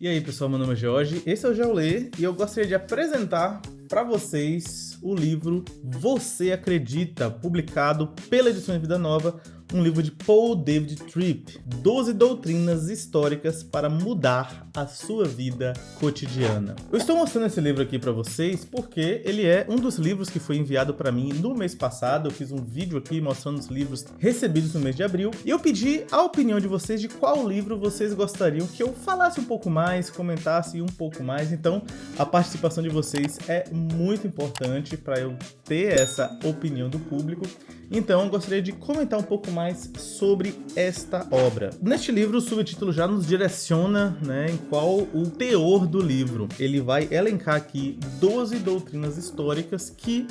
E aí pessoal, meu nome é Jorge, esse é o Geolê e eu gostaria de apresentar para vocês o livro Você Acredita, publicado pela Edições Vida Nova, um livro de Paul David Tripp, 12 doutrinas históricas para mudar a sua vida cotidiana. Eu estou mostrando esse livro aqui para vocês porque ele é um dos livros que foi enviado para mim no mês passado. Eu fiz um vídeo aqui mostrando os livros recebidos no mês de abril e eu pedi a opinião de vocês de qual livro vocês gostariam que eu falasse um pouco mais, comentasse um pouco mais. Então, a participação de vocês é muito importante para eu ter essa opinião do público. Então, eu gostaria de comentar um pouco mais sobre esta obra. Neste livro, o subtítulo já nos direciona, em qual o teor do livro. Ele vai elencar aqui 12 doutrinas históricas que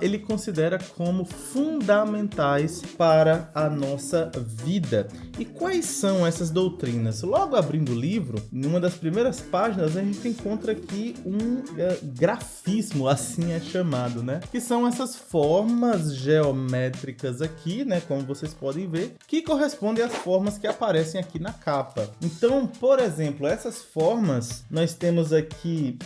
ele considera como fundamentais para a nossa vida. E quais são essas doutrinas? Logo abrindo o livro, numa das primeiras páginas, a gente encontra aqui um grafismo, assim é chamado, que são essas formas geométricas aqui, como vocês podem ver, que correspondem às formas que aparecem aqui na capa. Então, por exemplo, essas formas, nós temos aqui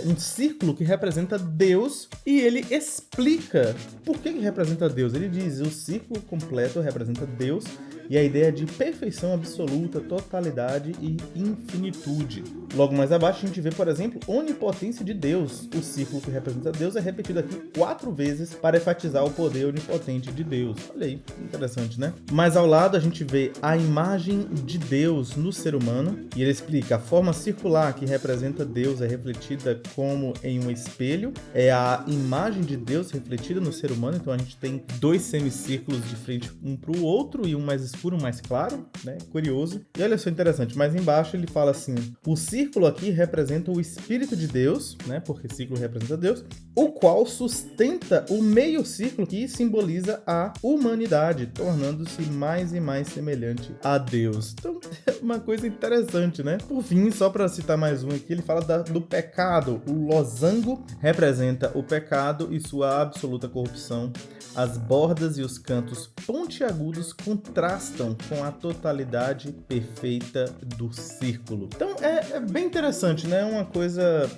um círculo que representa Deus e ele explica por que representa Deus. Ele diz: o círculo completo representa Deus e a ideia de perfeição absoluta, totalidade e infinitude. Logo mais abaixo a gente vê, por exemplo, onipotência de Deus. O círculo que representa Deus é repetido aqui 4 vezes para enfatizar o poder onipotente de Deus. Olha aí, interessante, Mas ao lado a gente vê a imagem de Deus no ser humano e ele explica: a forma circular que representa Deus é refletida como em um espelho. É a imagem de Deus refletida no ser humano. Então a gente tem 2 semicírculos de frente um para o outro e um mais escuro, um mais claro, Curioso. E olha só, interessante, mas embaixo ele fala assim: o círculo aqui representa o Espírito de Deus, porque círculo representa Deus, o qual sustenta o meio círculo que simboliza a humanidade, tornando-se mais e mais semelhante a Deus. Então, é uma coisa interessante, Por fim, só para citar mais um aqui, ele fala do pecado. O losango representa o pecado e sua absoluta corrupção. As bordas e os cantos pontiagudos contrastam com a totalidade perfeita do círculo. Então é bem interessante, Uma coisa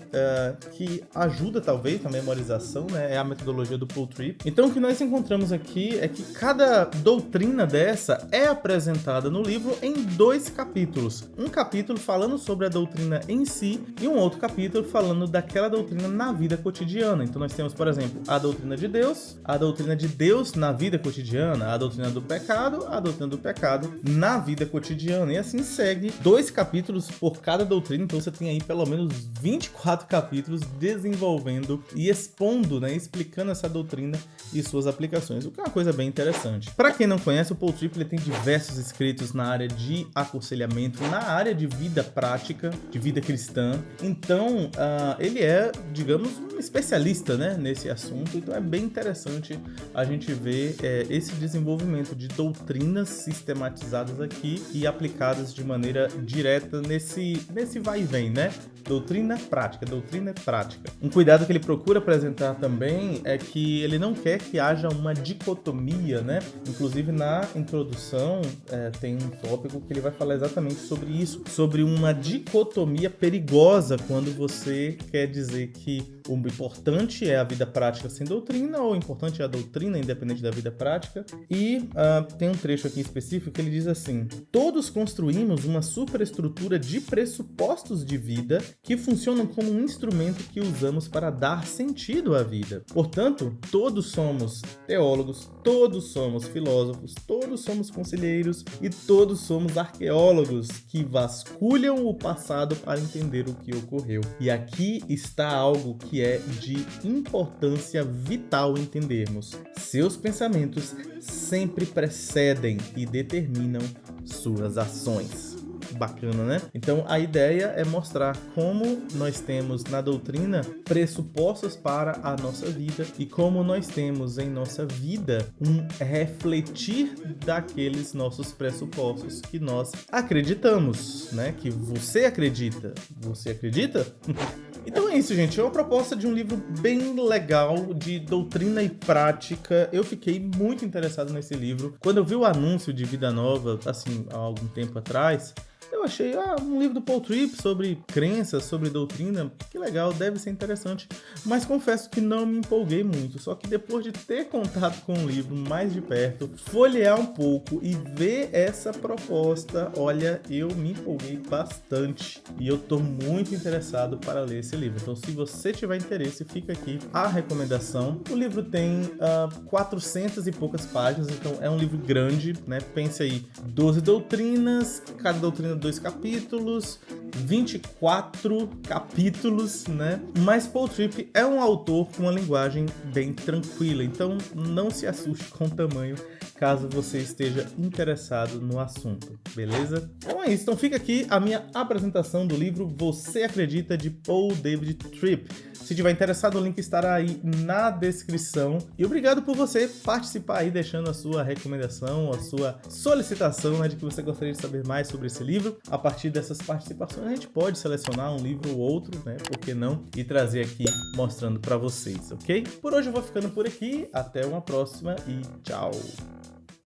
que ajuda talvez na memorização, É a metodologia do Paul Tripp. Então o que nós encontramos aqui é que cada doutrina dessa é apresentada no livro em 2 capítulos. Um capítulo falando sobre a doutrina em si e um outro capítulo falando daquela doutrina na vida cotidiana. Então nós temos, por exemplo, a doutrina de Deus, a doutrina de Deus na vida cotidiana, a doutrina do pecado, a doutrina do pecado na vida cotidiana. E assim segue 2 capítulos por cada doutrina. Então você tem aí pelo menos 24 capítulos desenvolvendo e expondo, explicando essa doutrina e suas aplicações, o que é uma coisa bem interessante. Para quem não conhece, o Paul Tripp ele tem diversos escritos na área de aconselhamento, na área de vida prática, de vida cristã. Então, ele é, digamos, um especialista, nesse assunto. Então é bem interessante a gente ver esse desenvolvimento de doutrinas sistematizadas aqui e aplicadas de maneira direta nesse vai e vem, Doutrina prática, doutrina prática. Um cuidado que ele procura apresentar também é que ele não quer que haja uma dicotomia, Inclusive na introdução tem um tópico que ele vai falar exatamente sobre isso, sobre uma dicotomia perigosa quando você quer dizer que o importante é a vida prática sem doutrina ou o importante é a doutrina independente da vida prática. E tem um trecho aqui específico que ele diz assim: todos construímos uma superestrutura de pressupostos de vida que funcionam como um instrumento que usamos para dar sentido à vida. Portanto, todos somos teólogos, todos somos filósofos, todos somos conselheiros e todos somos arqueólogos que vasculham o passado para entender o que ocorreu. E aqui está algo que é de importância vital entendermos. Seus pensamentos sempre precedem e determinam suas ações. Bacana, Então a ideia é mostrar como nós temos na doutrina pressupostos para a nossa vida e como nós temos em nossa vida um refletir daqueles nossos pressupostos que nós acreditamos, Que você acredita. Você acredita? Então é isso, gente. É uma proposta de um livro bem legal de doutrina e prática. Eu fiquei muito interessado nesse livro. Quando eu vi o anúncio de Vida Nova, assim, há algum tempo atrás, eu eu achei, um livro do Paul Tripp sobre crenças, sobre doutrina, que legal, deve ser interessante. Mas confesso que não me empolguei muito, só que depois de ter contato com o livro mais de perto, folhear um pouco e ver essa proposta, olha, eu me empolguei bastante e eu tô muito interessado para ler esse livro. Então, se você tiver interesse, fica aqui a recomendação. O livro tem 400 e poucas páginas, então é um livro grande, né? Pense aí, 12 doutrinas, cada doutrina 2 capítulos, 24 capítulos, né? Mas Paul Tripp é um autor com uma linguagem bem tranquila, então não se assuste com o tamanho, caso você esteja interessado no assunto, beleza? Então é isso, então fica aqui a minha apresentação do livro Você Acredita, de Paul David Tripp. Se tiver interessado, o link estará aí na descrição. E obrigado por você participar aí, deixando a sua recomendação, a sua solicitação, né, de que você gostaria de saber mais sobre esse livro. A partir dessas participações, a gente pode selecionar um livro ou outro, né, por que não, e trazer aqui mostrando para vocês, ok? Por hoje eu vou ficando por aqui, até uma próxima e tchau!